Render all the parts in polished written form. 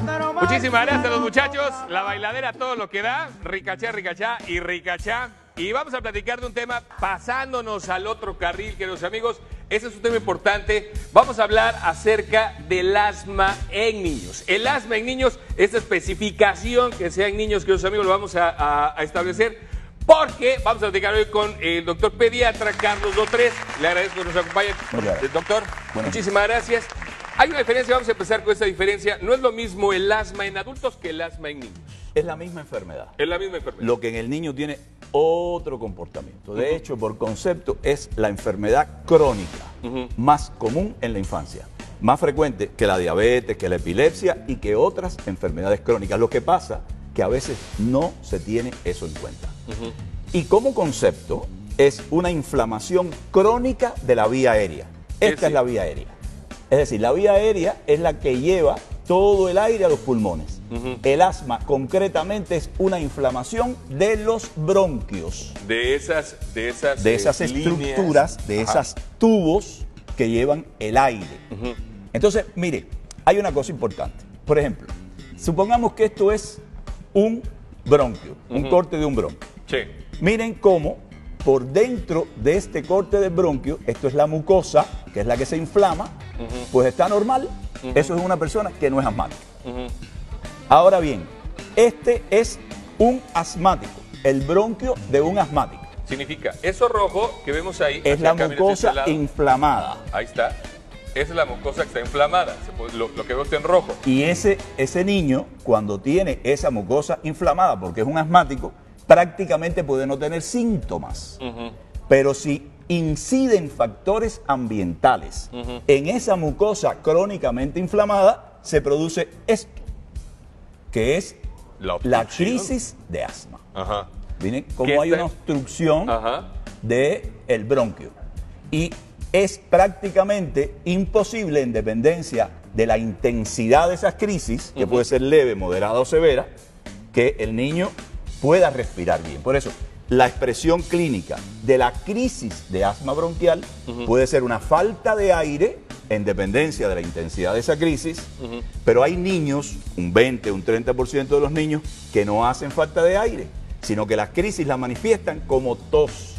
Muchísimas gracias a los muchachos. La bailadera todo lo que da. Ricachá, ricachá y ricachá. Y vamos a platicar de un tema pasándonos al otro carril, queridos amigos. Ese es un tema importante. Vamos a hablar acerca del asma en niños. El asma en niños, esta especificación que sea en niños, queridos amigos, lo vamos a establecer. Porque vamos a platicar hoy con el doctor pediatra Carlos Dotres. Le agradezco que nos acompañe. Doctor, muchísimas gracias. Hay una diferencia, vamos a empezar con esta diferencia. No es lo mismo el asma en adultos que el asma en niños. Es la misma enfermedad. Es la misma enfermedad. Lo que en el niño tiene otro comportamiento. De hecho, por concepto, es la enfermedad crónica más común en la infancia. Más frecuente que la diabetes, que la epilepsia y que otras enfermedades crónicas. Lo que pasa que a veces no se tiene eso en cuenta. Y como concepto es una inflamación crónica de la vía aérea. Esta es la vía aérea. Es decir, la vía aérea es la que lleva todo el aire a los pulmones. El asma concretamente es una inflamación de los bronquios. De esas estructuras, de esos tubos que llevan el aire. Entonces, mire, hay una cosa importante. Por ejemplo, supongamos que esto es un bronquio, un corte de un bronquio. Sí. Miren cómo por dentro de este corte del bronquio, esto es la mucosa, que es la que se inflama, pues está normal. Eso es una persona que no es asmática. Ahora bien, este es un asmático, el bronquio de un asmático. Significa, eso rojo que vemos ahí es la mucosa inflamada. Ahí está. Esa es la mucosa que está inflamada, lo que veo está en rojo. Y ese niño, cuando tiene esa mucosa inflamada, porque es un asmático, prácticamente puede no tener síntomas. Pero si inciden factores ambientales en esa mucosa crónicamente inflamada, se produce esto, que es la crisis de asma. Miren cómo hay una obstrucción del bronquio. Y es prácticamente imposible, en dependencia de la intensidad de esas crisis, que puede ser leve, moderada o severa, que el niño pueda respirar bien. Por eso, la expresión clínica de la crisis de asma bronquial puede ser una falta de aire en dependencia de la intensidad de esa crisis, pero hay niños, un 20, un 30% de los niños, que no hacen falta de aire, sino que las crisis las manifiestan como tos,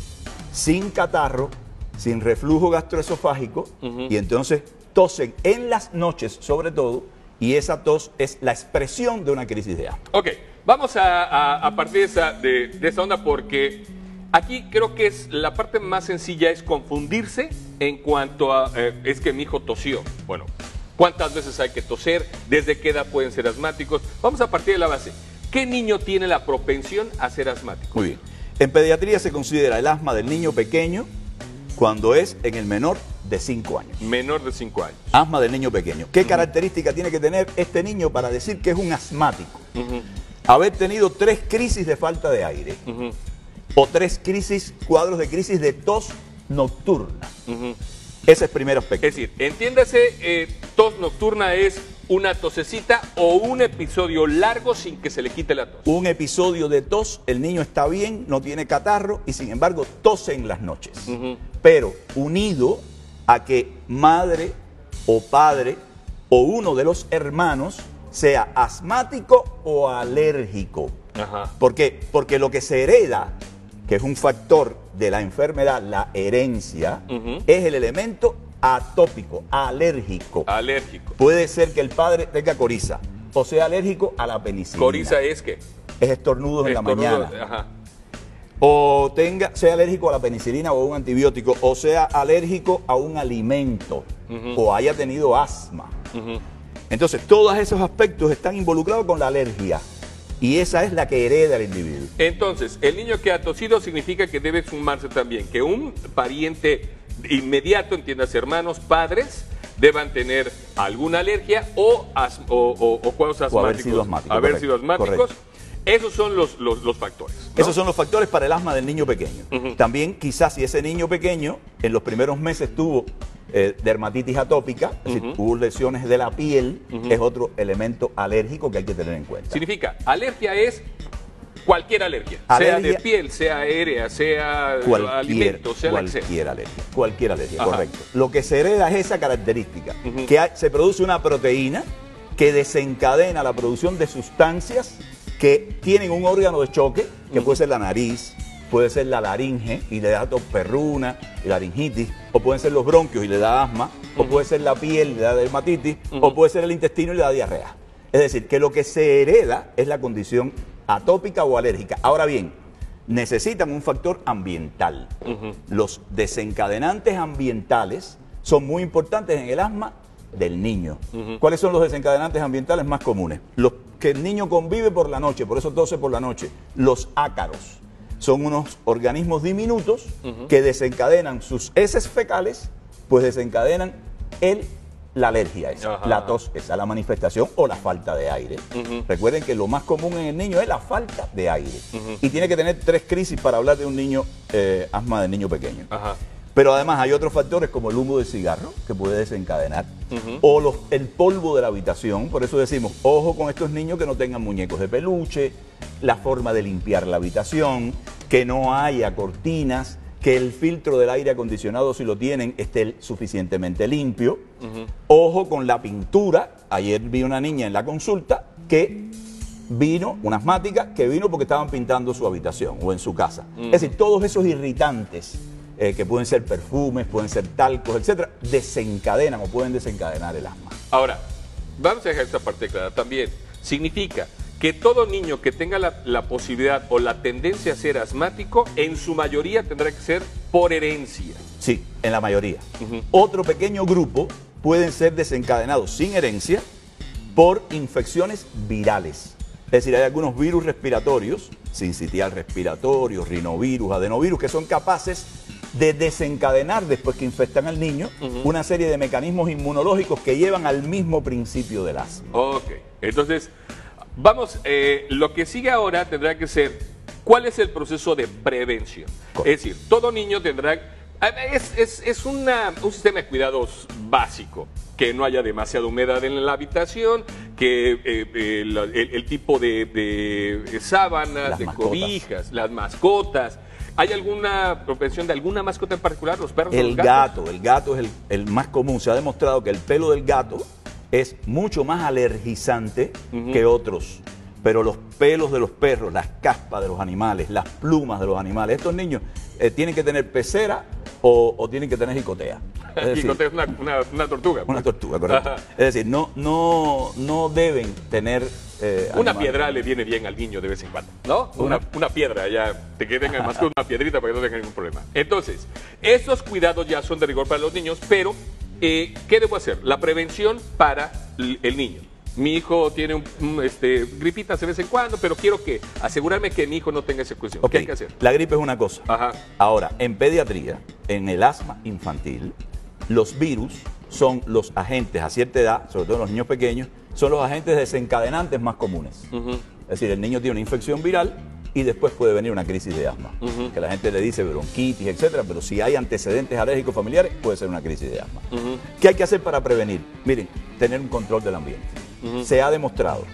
sin catarro, sin reflujo gastroesofágico, y entonces tosen en las noches sobre todo, y esa tos es la expresión de una crisis de asma. Ok, vamos a partir de esa onda, porque aquí creo que es la parte más sencilla es confundirse en cuanto a, es que mi hijo tosió. Bueno, ¿cuántas veces hay que toser? ¿Desde qué edad pueden ser asmáticos? Vamos a partir de la base. ¿Qué niño tiene la propensión a ser asmático? Muy bien. En pediatría se considera el asma del niño pequeño cuando es en el menor de 5 años. Menor de 5 años. Asma del niño pequeño. ¿Qué característica tiene que tener este niño para decir que es un asmático? Haber tenido 3 crisis de falta de aire o 3 cuadros de crisis de tos nocturna. Ese es el primer aspecto. Es decir, entiéndase, tos nocturna es una tosecita o un episodio largo sin que se le quite la tos. Un episodio de tos, el niño está bien, no tiene catarro y sin embargo tose en las noches. Pero unido a que madre o padre o uno de los hermanos sea asmático o alérgico. ¿Por qué? Porque lo que se hereda, que es un factor de la enfermedad, la herencia, es el elemento atópico, alérgico. Puede ser que el padre tenga coriza o sea alérgico a la penicilina. ¿Coriza es qué? Es estornudos en la mañana. O sea alérgico a la penicilina o a un antibiótico, o sea alérgico a un alimento, o haya tenido asma. Entonces, todos esos aspectos están involucrados con la alergia. Y esa es la que hereda el individuo. Entonces, el niño que ha tosido significa que debe sumarse también que un pariente inmediato, entiendas, hermanos, padres, deban tener alguna alergia o cuadros asmáticos. O haber sido asmáticos. Haber sido asmáticos. Esos son los factores, ¿no? Esos son los factores para el asma del niño pequeño. También quizás si ese niño pequeño en los primeros meses tuvo dermatitis atópica, es decir, hubo lesiones de la piel, es otro elemento alérgico que hay que tener en cuenta. Significa, alergia es cualquier alergia, sea de piel, sea aérea, sea alimento, sea cualquier alergia, correcto. Lo que se hereda es esa característica, que se produce una proteína que desencadena la producción de sustancias que tienen un órgano de choque, que puede ser la nariz, puede ser la laringe y le da tos-perruna y laringitis, o pueden ser los bronquios y le da asma, o puede ser la piel y le da dermatitis, o puede ser el intestino y le da diarrea. Es decir, que lo que se hereda es la condición atópica o alérgica. Ahora bien, necesitan un factor ambiental. Los desencadenantes ambientales son muy importantes en el asma del niño. ¿Cuáles son los desencadenantes ambientales más comunes? Los que el niño convive por la noche, por eso tose por la noche. Los ácaros son unos organismos diminutos que desencadenan sus heces fecales, pues desencadenan la alergia esa, la tos esa, la manifestación o la falta de aire. Recuerden que lo más común en el niño es la falta de aire. Y tiene que tener 3 crisis para hablar de un niño, asma de niño pequeño. Pero además hay otros factores como el humo del cigarro que puede desencadenar, o el polvo de la habitación. Por eso decimos, ojo con estos niños que no tengan muñecos de peluche, la forma de limpiar la habitación, que no haya cortinas, que el filtro del aire acondicionado, si lo tienen, esté suficientemente limpio. Ojo con la pintura. Ayer vi una niña en la consulta que vino, una asmática, que vino porque estaban pintando su habitación o en su casa. Es decir, todos esos irritantes, que pueden ser perfumes, pueden ser talcos, etcétera, desencadenan o pueden desencadenar el asma. Ahora, vamos a dejar esta parte clara también. Significa que todo niño que tenga la posibilidad o la tendencia a ser asmático, en su mayoría tendrá que ser por herencia. Sí, en la mayoría. Otro pequeño grupo pueden ser desencadenados sin herencia por infecciones virales. Es decir, hay algunos virus respiratorios, sincitial respiratorio, rinovirus, adenovirus, que son capaces de desencadenar, después que infectan al niño, una serie de mecanismos inmunológicos que llevan al mismo principio del asma. Ok, entonces, vamos, lo que sigue ahora tendrá que ser, ¿cuál es el proceso de prevención? Correcto. Es decir, todo niño tendrá, es un sistema de cuidados básico, que no haya demasiada humedad en la habitación, que el tipo de sábanas, de cobijas, las mascotas. ¿Hay alguna propensión de alguna mascota en particular, los perros o los gatos? El gato es el más común. Se ha demostrado que el pelo del gato es mucho más alergizante que otros. Pero los pelos de los perros, las caspas de los animales, las plumas de los animales, estos niños tienen que tener pecera o tienen que tener jicotea. Jicotea es una tortuga. Una tortuga, correcto. Es decir, no deben tener una piedra le viene bien al niño de vez en cuando, ¿no? Una piedra, ya te que tenga más que una piedrita para que no tenga ningún problema. Entonces, estos cuidados ya son de rigor para los niños, pero ¿qué debo hacer? La prevención para el niño. Mi hijo tiene gripitas de vez en cuando, pero quiero asegurarme que mi hijo no tenga esa cuestión. ¿Qué hay que hacer? La gripe es una cosa. Ahora, en pediatría, en el asma infantil, los virus son los agentes a cierta edad, sobre todo en los niños pequeños, son los agentes desencadenantes más comunes. Es decir, el niño tiene una infección viral y después puede venir una crisis de asma, que la gente le dice bronquitis, etcétera, pero si hay antecedentes alérgicos familiares, puede ser una crisis de asma. ¿Qué hay que hacer para prevenir? Miren, tener un control del ambiente. Se ha demostrado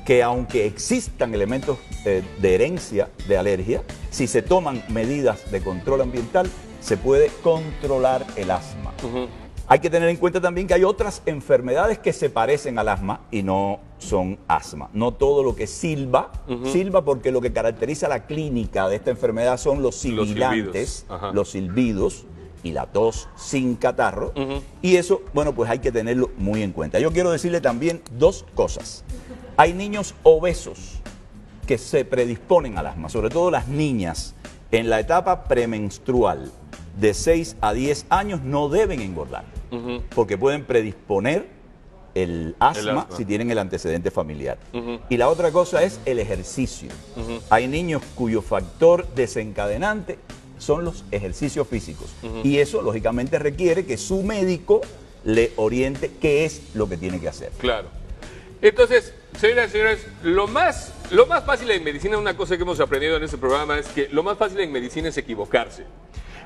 que aunque existan elementos de herencia de alergia, si se toman medidas de control ambiental, se puede controlar el asma. Hay que tener en cuenta también que hay otras enfermedades que se parecen al asma y no son asma. No todo lo que silba, silba porque lo que caracteriza la clínica de esta enfermedad son los sibilantes, los silbidos y la tos sin catarro. Y eso, bueno, pues hay que tenerlo muy en cuenta. Yo quiero decirle también 2 cosas. Hay niños obesos que se predisponen al asma, sobre todo las niñas en la etapa premenstrual de 6 a 10 años no deben engordar, porque pueden predisponer el asma si tienen el antecedente familiar. Y la otra cosa es el ejercicio. Hay niños cuyo factor desencadenante son los ejercicios físicos. Y eso, lógicamente, requiere que su médico le oriente qué es lo que tiene que hacer. Claro. Entonces, señoras y señores, lo más fácil en medicina, una cosa que hemos aprendido en este programa es que lo más fácil en medicina es equivocarse.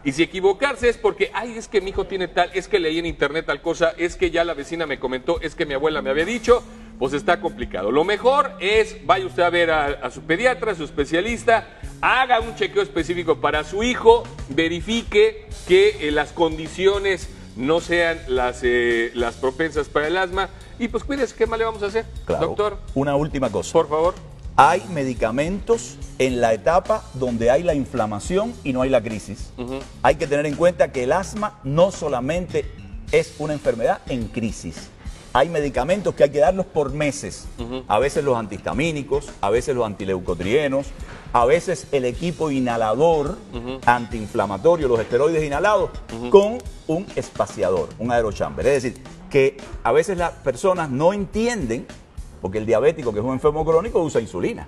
Y si equivocarse es porque, ay, es que mi hijo tiene tal, es que leí en internet tal cosa, es que ya la vecina me comentó, es que mi abuela me había dicho, pues está complicado. Lo mejor es, vaya usted a ver a su pediatra, a su especialista, haga un chequeo específico para su hijo, verifique que las condiciones no sean las propensas para el asma. Y pues cuídese, ¿qué más le vamos a hacer? Claro. Doctor, Una última cosa. por favor. Hay medicamentos en la etapa donde hay la inflamación y no hay la crisis. Hay que tener en cuenta que el asma no solamente es una enfermedad en crisis. Hay medicamentos que hay que darlos por meses. A veces los antihistamínicos, a veces los antileucotrienos, a veces el equipo inhalador antiinflamatorio, los esteroides inhalados, con un espaciador, un aerochamber. Es decir, que a veces las personas no entienden, porque el diabético, que es un enfermo crónico, usa insulina.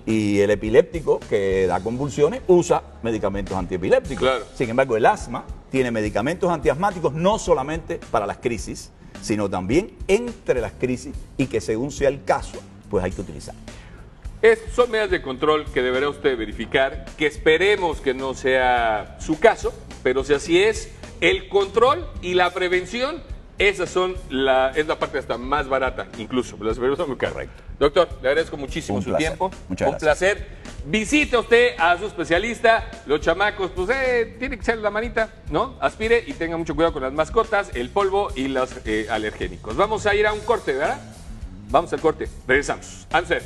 Y el epiléptico, que da convulsiones, usa medicamentos antiepilépticos. Claro. Sin embargo, el asma tiene medicamentos antiasmáticos no solamente para las crisis, sino también entre las crisis y que según sea el caso, pues hay que utilizar. Son medidas de control que deberá usted verificar, que esperemos que no sea su caso, pero si así es, el control y la prevención, esas son es la parte hasta más barata, incluso. Las prevenciones son muy caras. Correcto. Doctor, le agradezco muchísimo Un su placer. tiempo. Muchas Un gracias. placer. Visite usted a su especialista. Los chamacos, pues tiene que echarle la manita, ¿no? Aspire y tenga mucho cuidado con las mascotas, el polvo y los alergénicos. Vamos a ir a un corte, ¿verdad? Vamos al corte. Regresamos. Answer.